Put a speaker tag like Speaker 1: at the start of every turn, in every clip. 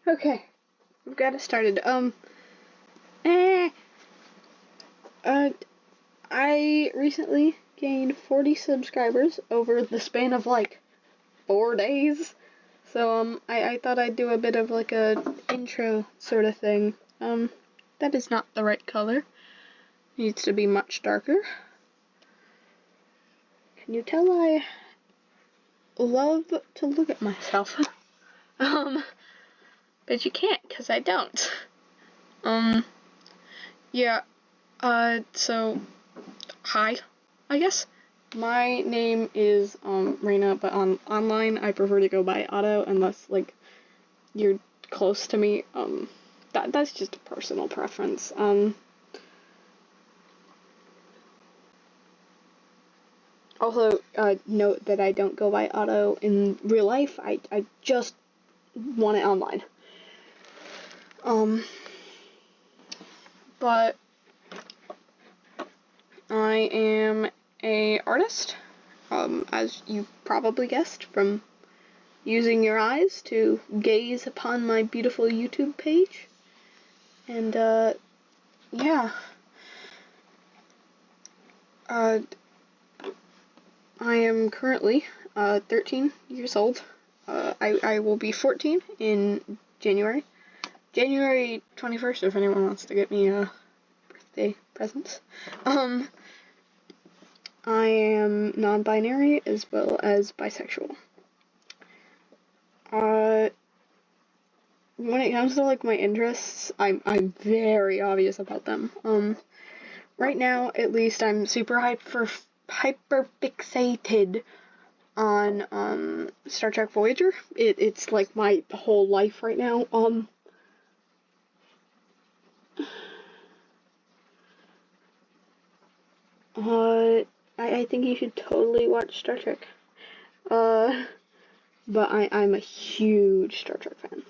Speaker 1: Okay, we've got it started. Eh, I recently gained 40 subscribers over the span of like 4 days. So, I thought I'd do a bit of like a intro sort of thing. That is not the right color. Needs to be much darker. Can you tell I love to look at myself? But you can't, 'cause I don't. Yeah, so, hi, I guess. My name is, Raina, but online I prefer to go by Otto unless, like, you're close to me. That's just a personal preference. Also, note that I don't go by Otto in real life. I just want it online. But I am a artist, as you probably guessed from using your eyes to gaze upon my beautiful YouTube page. And, yeah. I am currently, 13 years old. I will be 14 in January. January 21st, if anyone wants to get me, birthday presents. I am non-binary as well as bisexual. When it comes to like my interests, I'm very obvious about them. Right now, at least, I'm super hyper fixated on Star Trek Voyager. It's like my whole life right now. I think you should totally watch Star Trek. But I'm a huge Star Trek fan.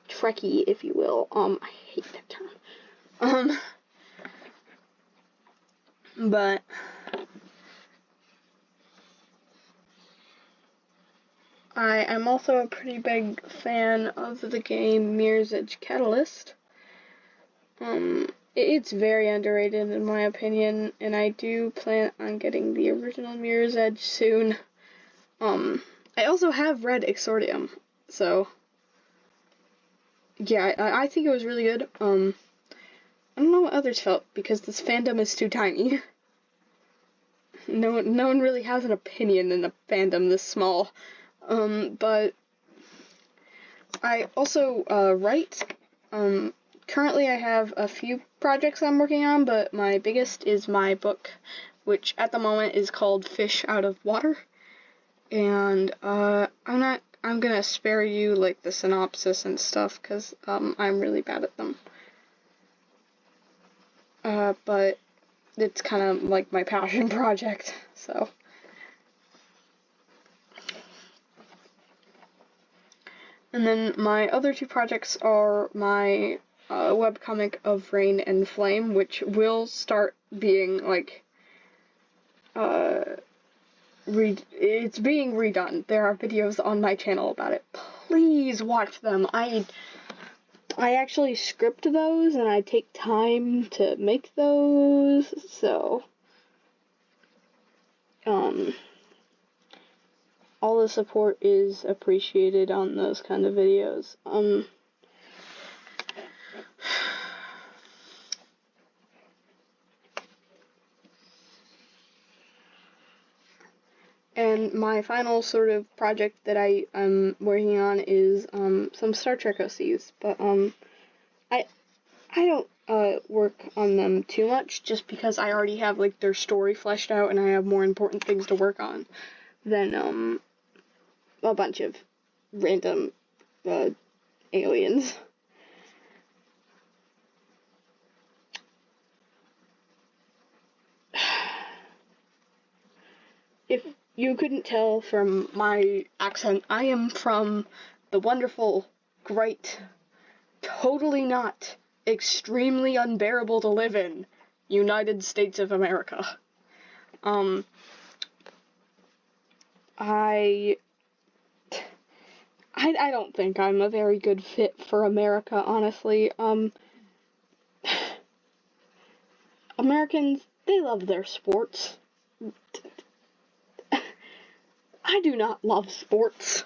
Speaker 1: Trekkie, if you will. I hate that term. But I'm also a pretty big fan of the game Mirror's Edge Catalyst. It's very underrated in my opinion, and I do plan on getting the original Mirror's Edge soon. I also have read Exordium, so yeah, I think it was really good. I don't know what others felt, because this fandom is too tiny. No one really has an opinion in a fandom this small. But I also write. Currently I have a few projects I'm working on, but my biggest is my book, which at the moment is called Fish Out of Water. And I'm gonna spare you like the synopsis and stuff, because I'm really bad at them. But it's kind of like my passion project, so. And then my other two projects are my webcomic of Rain and Flame, which will start being like it's being redone. There are videos on my channel about it. Please watch them. I actually script those and I take time to make those, so all the support is appreciated on those kind of videos. And my final sort of project that I'm working on is some Star Trek OCs, but I don't work on them too much, just because I already have like their story fleshed out and I have more important things to work on than a bunch of random aliens. If you couldn't tell from my accent, I am from the wonderful, great, totally not extremely unbearable to live in United States of America. I don't think I'm a very good fit for America, honestly. Americans, they love their sports. I do not love sports.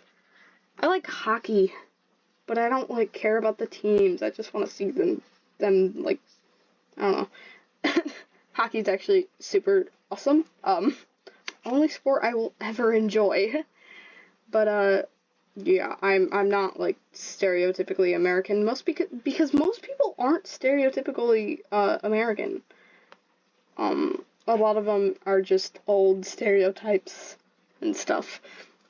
Speaker 1: I like hockey, but I don't, like, care about the teams. I just want to see them, like, I don't know. Hockey's actually super awesome. Only sport I will ever enjoy. But, yeah, I'm not, like, stereotypically American. Because most people aren't stereotypically, American. A lot of them are just old stereotypes and stuff.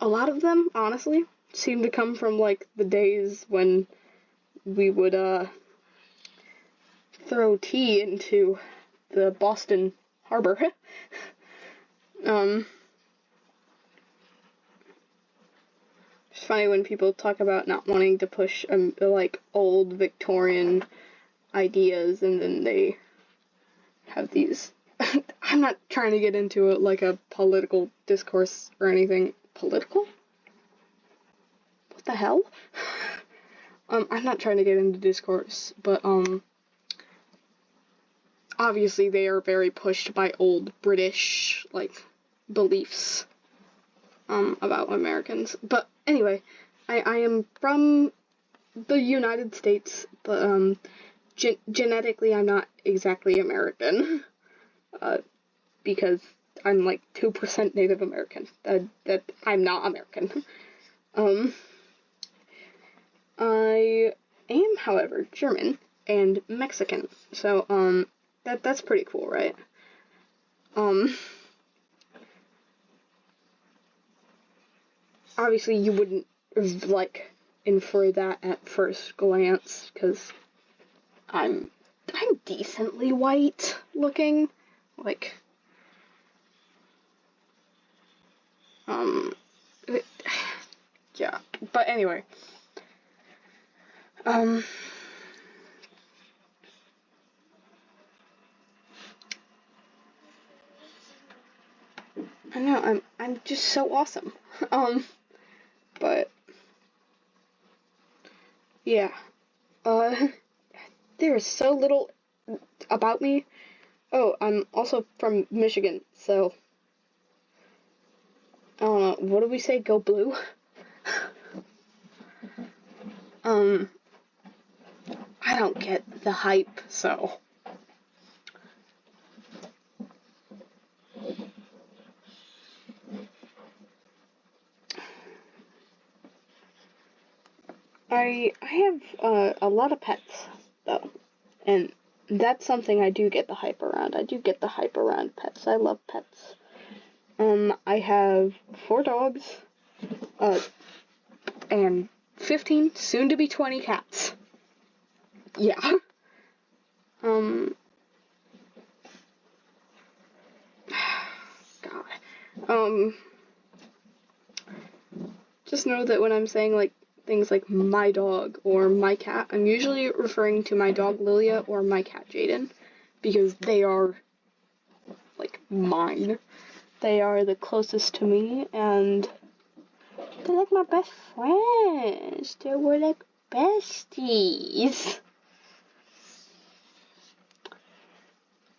Speaker 1: A lot of them, honestly, seem to come from, like, the days when we would, throw tea into the Boston Harbor. It's funny when people talk about not wanting to push, like, old Victorian ideas, and then they have these... I'm not trying to get into it like a political discourse or anything. Political? What the hell? I'm not trying to get into discourse, but, obviously they are very pushed by old British, like, beliefs, about Americans. But anyway, I am from the United States, but, genetically I'm not exactly American, because I'm like 2% Native American. That I'm not American. I am, however, German and Mexican. So, that's pretty cool, right? Obviously you wouldn't, like, infer that at first glance, because I'm decently white looking, like, yeah, but anyway, I know, I'm just so awesome, but, yeah, there's so little about me. Oh, I'm also from Michigan, so, I don't know, what do we say, go blue? I don't get the hype, so. I have, a lot of pets, though, and that's something I do get the hype around. I do get the hype around pets. I love pets. I have 4 dogs, and 15, soon to be 20 cats. Yeah. God. Just know that when I'm saying, like, things like my dog or my cat, I'm usually referring to my dog Lilia or my cat Jaden, because they are, like, mine. They are the closest to me, and they're like my best friends. We're like besties.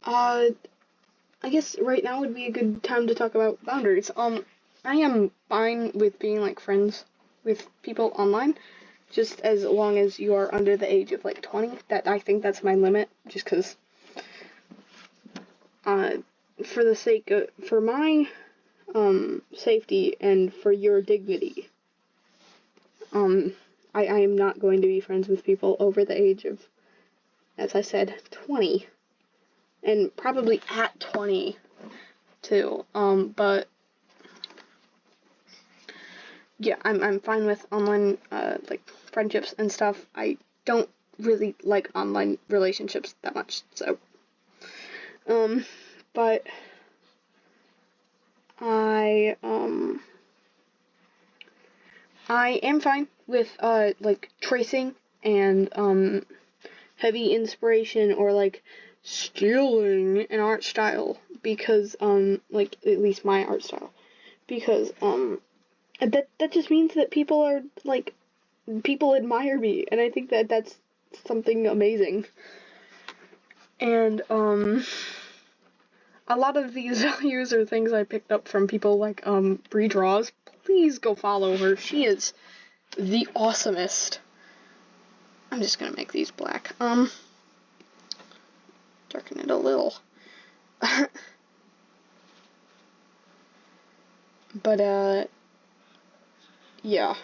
Speaker 1: I guess right now would be a good time to talk about boundaries. I am fine with being, like, friends with people online, just as long as you are under the age of, like, 20. I think that's my limit, just because, for the sake of, for my, safety and for your dignity, I am not going to be friends with people over the age of, as I said, 20. And probably at 20, too. But yeah, I'm fine with online, like, friendships and stuff. I don't really like online relationships that much, so, but I am fine with, like, tracing and, heavy inspiration or, like, stealing an art style, because, like, at least my art style, because, that just means that people are, like, people admire me, and I think that that's something amazing. And, a lot of these values are things I picked up from people like, Bree Draws. Please go follow her. She is the awesomest. I'm just gonna make these black. Darken it a little. But, yeah.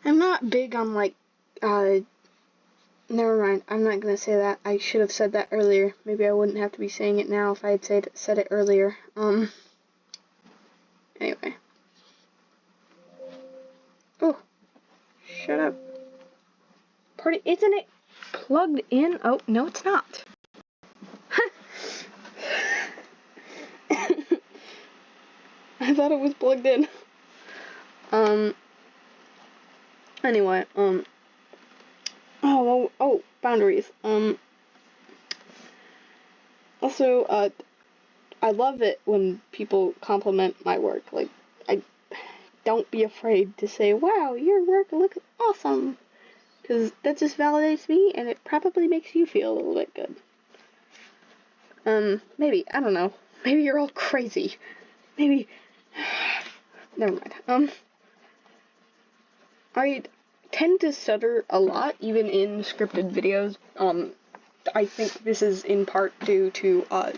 Speaker 1: I'm not big on, like, never mind, I'm not gonna say that. I should have said that earlier. Maybe I wouldn't have to be saying it now if I had said it earlier. Anyway. Oh, shut up. Party, isn't it plugged in? Oh, no, it's not. I thought it was plugged in. Anyway, oh, boundaries. Also, I love it when people compliment my work. Like, don't be afraid to say, wow, your work looks awesome. Because that just validates me, and it probably makes you feel a little bit good. Maybe, I don't know. Maybe you're all crazy. Maybe, never mind. I tend to stutter a lot, even in scripted videos. I think this is in part due to, I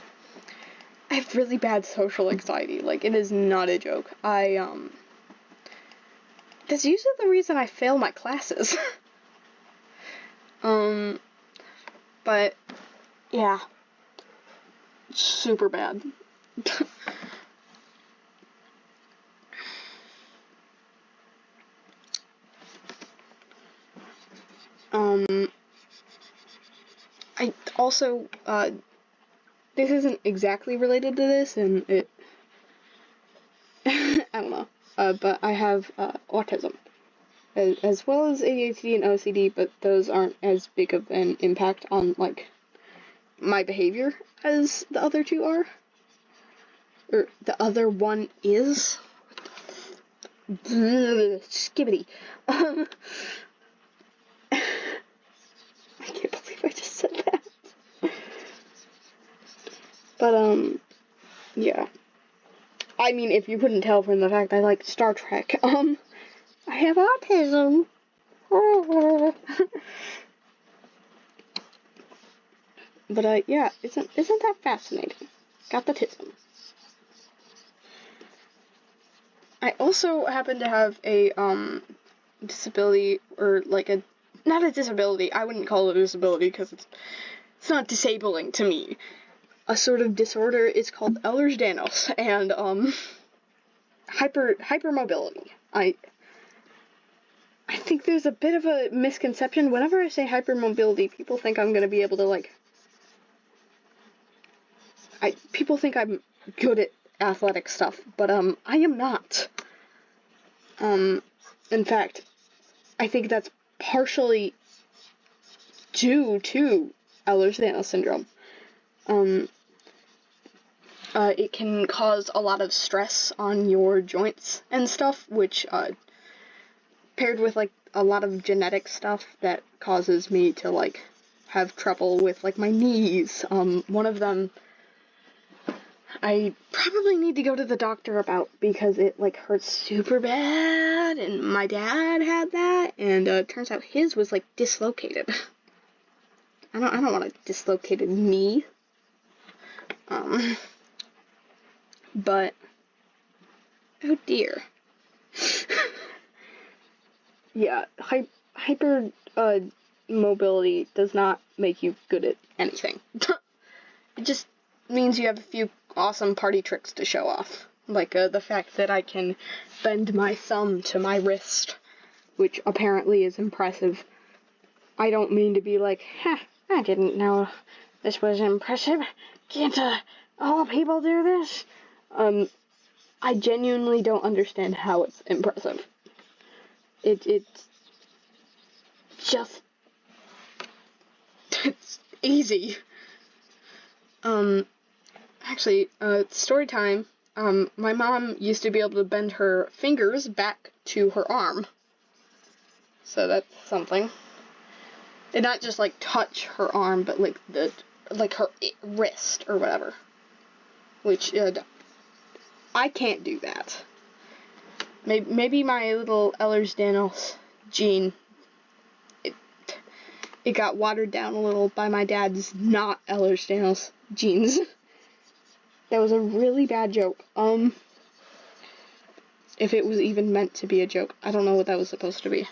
Speaker 1: have really bad social anxiety. Like, it is not a joke. That's usually the reason I fail my classes. But, yeah. Super bad. I also, this isn't exactly related to this, and it, I don't know, but I have, autism, as well as ADHD and OCD, but those aren't as big of an impact on, like, my behavior as the other two are, or the other one is. Skibbity. I can't believe I just said that. But, yeah. I mean, if you couldn't tell from the fact I like Star Trek, I have autism. But, yeah, isn't that fascinating? Got the tism. I also happen to have a, disability, or, like, not a disability, I wouldn't call it a disability, because it's not disabling to me. A sort of disorder is called Ehlers-Danlos, and, hypermobility. I think there's a bit of a misconception. Whenever I say hypermobility, people think I'm gonna be able to, like, people think I'm good at athletic stuff, but, I am not. In fact, I think that's partially due to Ehlers-Danlos syndrome. It can cause a lot of stress on your joints and stuff, which, paired with, like, a lot of genetic stuff that causes me to, like, have trouble with, like, my knees. One of them I probably need to go to the doctor about, because it, like, hurts super bad, and my dad had that, and, turns out his was, like, dislocated. I don't want a dislocated knee. But, oh dear. Yeah, hyper mobility does not make you good at anything. It just means you have a few awesome party tricks to show off. Like, the fact that I can bend my thumb to my wrist, which apparently is impressive. I don't mean to be like, I didn't know this was impressive. Can't, all people do this? I genuinely don't understand how it's impressive. It's just, it's easy. Actually, story time. my mom used to be able to bend her fingers back to her arm. So that's something. And not just, like, touch her arm, but, like, her wrist or whatever. Which, I can't do that. Maybe my little Ehlers-Danlos gene, it got watered down a little by my dad's not Ehlers-Danlos genes. That was a really bad joke. If it was even meant to be a joke. I don't know what that was supposed to be.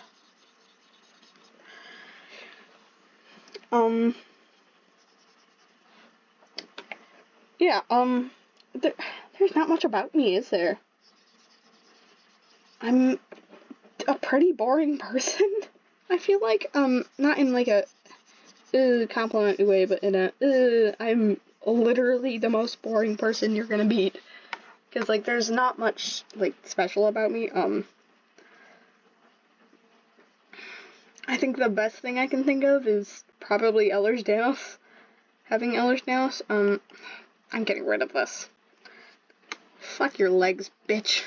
Speaker 1: Yeah, there's not much about me, is there? I'm a pretty boring person. I feel like, not in like a complimentary way, but in a I'm literally the most boring person you're gonna meet. Because, like, there's not much, like, special about me. I think the best thing I can think of is probably Ehlers-Danlos. Having Ehlers-Danlos, I'm getting rid of this. Fuck your legs, bitch.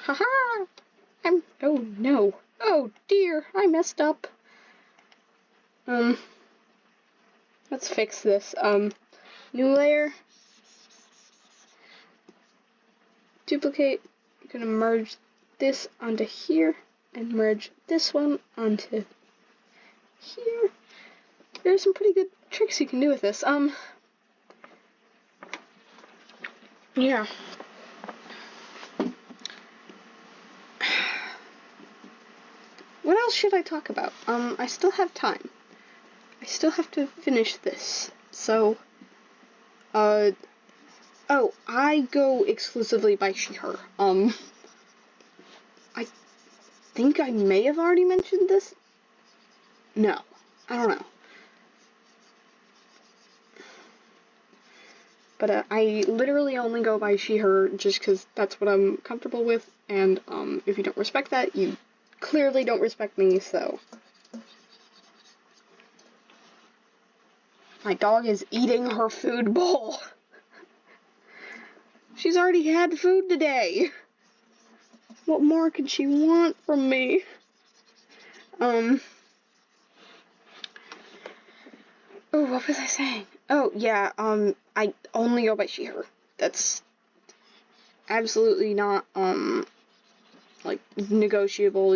Speaker 1: Haha! Oh no. Oh dear, I messed up. Let's fix this. New layer. Duplicate. I'm gonna merge this onto here, and merge this one onto here. There's some pretty good tricks you can do with this. Yeah. What else should I talk about? I still have time. I still have to finish this. So, oh, I go exclusively by she, her. I think I may have already mentioned this. No, I don't know. But, I literally only go by she, her just because that's what I'm comfortable with, and, if you don't respect that, you clearly don't respect me, so. My dog is eating her food bowl. She's already had food today. What more could she want from me? Oh, what was I saying? Oh, yeah, I only go by she, her. That's absolutely not, like, negotiable.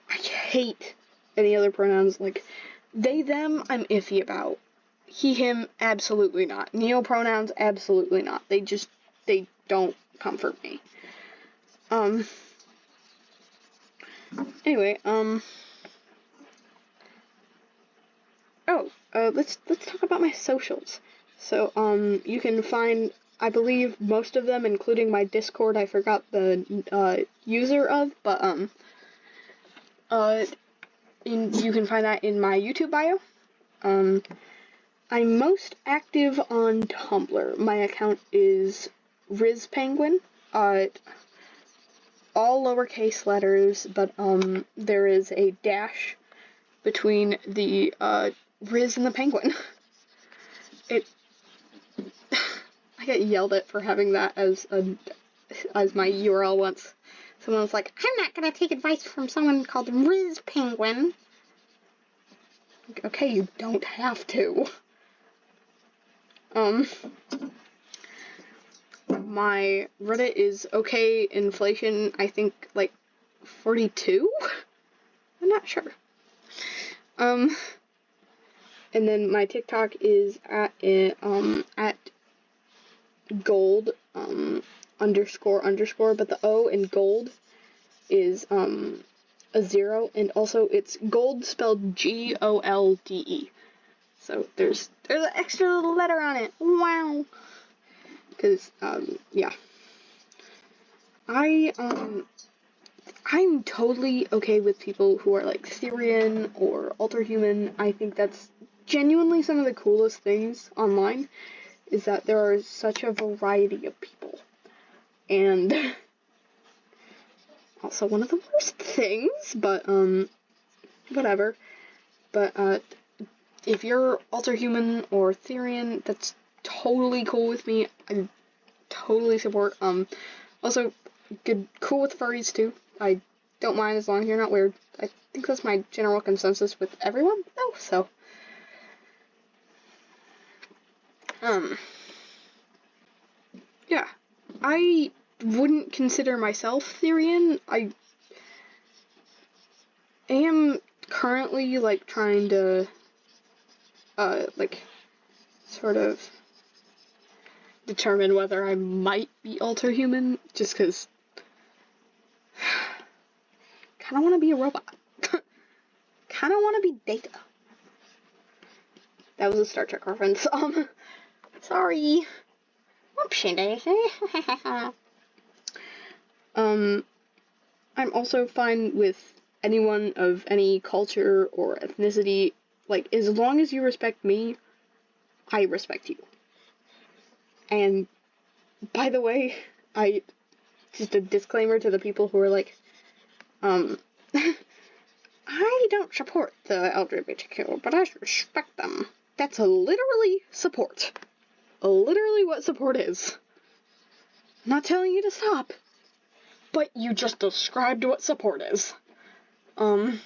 Speaker 1: I hate any other pronouns. Like, they, them, I'm iffy about. He, him, absolutely not. Neopronouns, absolutely not. They don't comfort me. Anyway, let's talk about my socials. So, you can find, I believe, most of them, including my Discord. I forgot the, user of, but, you can find that in my YouTube bio. I'm most active on Tumblr. My account is RizPenguin. All lowercase letters, but, there is a dash between the, Riz and the penguin. I got yelled at for having that as my URL once. Someone was like, I'm not gonna take advice from someone called Riz Penguin. Okay, you don't have to. My Reddit is okay inflation, I think, like, 42? I'm not sure. And then my TikTok is at gold, underscore, but the O in gold is, a 0, and also it's gold spelled GOLDE. So there's an extra little letter on it. Wow. Because, yeah. I'm totally okay with people who are, like, Syrian or Alterhuman. I think that's genuinely some of the coolest things online, is that there are such a variety of people. And also one of the worst things, but, whatever. But, if you're Ultrahuman or Therian, that's totally cool with me. I totally support. Also, cool with furries too. I don't mind as long as you're not weird. I think that's my general consensus with everyone, though, so. Yeah. I wouldn't consider myself Therian. I am currently, like, trying to, like, sort of determine whether I might be Ultrahuman, just because kind of want to be a robot. Kind of want to be Data. That was a Star Trek reference. Sorry. Whoopsie daisy. I'm also fine with anyone of any culture or ethnicity. Like, as long as you respect me, I respect you. And, by the way, just a disclaimer to the people who are like, I don't support the LGBTQ, but I respect them. That's literally support. Literally what support is. I'm not telling you to stop, but you just described what support is. I'm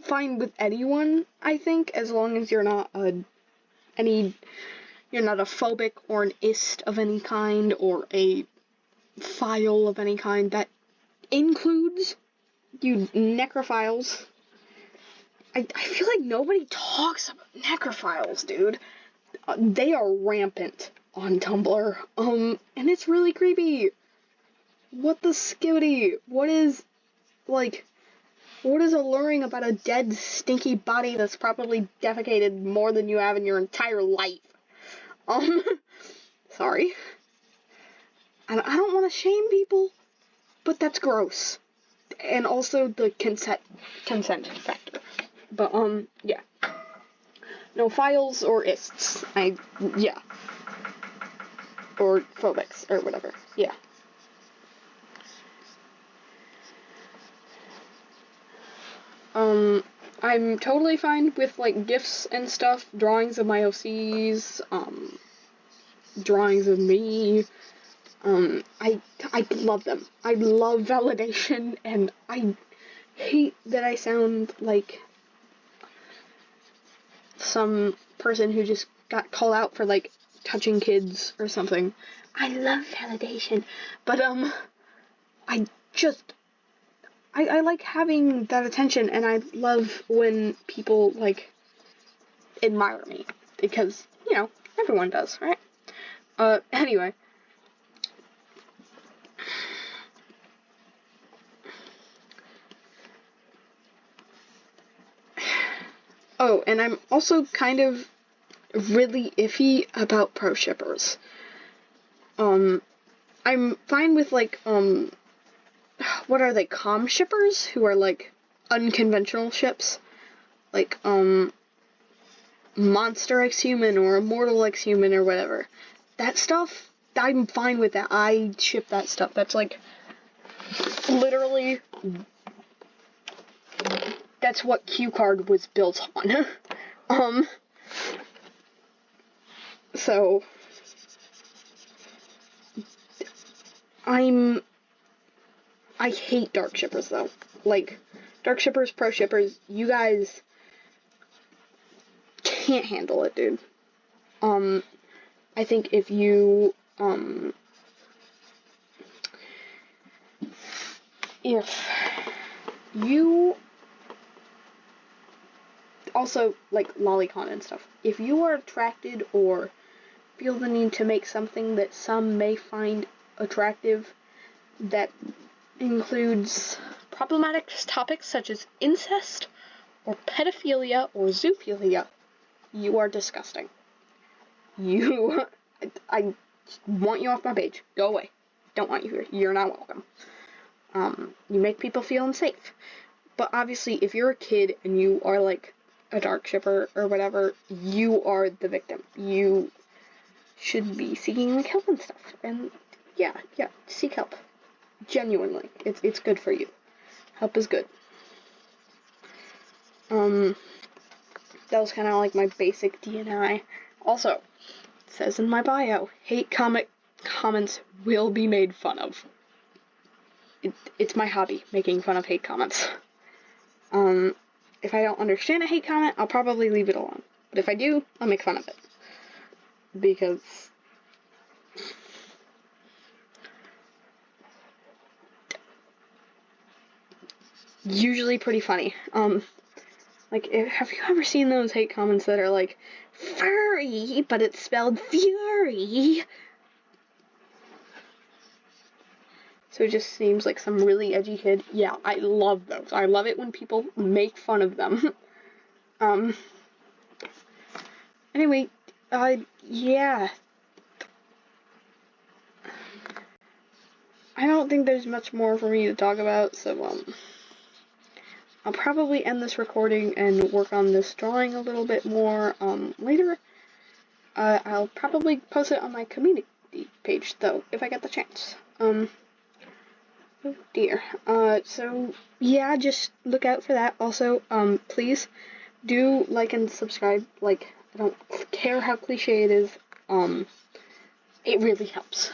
Speaker 1: fine with anyone, I think, as long as you're not you're not a phobic or an ist of any kind, or a file of any kind. That includes you necrophiles. I feel like nobody talks about necrophiles, dude. They are rampant on Tumblr. And it's really creepy. What the skibidi? What is alluring about a dead, stinky body that's probably defecated more than you have in your entire life? Sorry. I don't want to shame people, but that's gross. And also the consent factor. But, yeah. No files or ists. Yeah. Or phobics, or whatever. Yeah. I'm totally fine with, like, GIFs and stuff, drawings of my OCs, drawings of me. I love them. I love validation, and I hate that I sound like some person who just got called out for, like, touching kids or something. I love validation, but, I like having that attention, and I love when people, like, admire me, because, you know, everyone does, right? Anyway. Oh, and I'm also kind of really iffy about pro shippers. I'm fine with, like, what are they, comm shippers, who are, like, unconventional ships, like, Monster X Human or Immortal X Human or whatever. That stuff, I'm fine with that. I ship that stuff. That's, like, literally, that's what Q Card was built on. So, I hate dark shippers, though. Like, dark shippers, pro shippers, you guys can't handle it, dude. I think if you, also, like, lolicon and stuff, if you are attracted or feel the need to make something that some may find attractive that includes problematic topics such as incest or pedophilia or zoophilia, you are disgusting. I want you off my page. Go away. Don't want you here. You're not welcome. You make people feel unsafe. But obviously, if you're a kid and you are, like, a dark shipper or whatever, you are the victim. You should be seeking, like, help and stuff. And, yeah, seek help. Genuinely, it's good for you. Help is good. That was kind of like my basic DNI. Also, it says in my bio, hate comments will be made fun of. It's my hobby, making fun of hate comments. If I don't understand a hate comment, I'll probably leave it alone. But if I do, I'll make fun of it. Because usually pretty funny. Like, have you ever seen those hate comments that are like, furry, but it's spelled fury? So it just seems like some really edgy kid. Yeah, I love those. I love it when people make fun of them. Anyway, yeah. I don't think there's much more for me to talk about, so, I'll probably end this recording and work on this drawing a little bit more, later. I'll probably post it on my community page, though, if I get the chance. Oh dear. So, yeah, just look out for that. Also, please do like and subscribe. Like, I don't care how cliche it is. It really helps.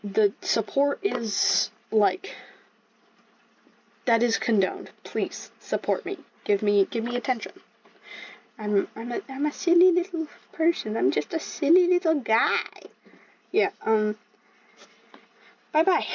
Speaker 1: The support is, like, that is condoned. Please support me. Give me attention. I'm a silly little person. I'm just a silly little guy. Yeah, bye-bye.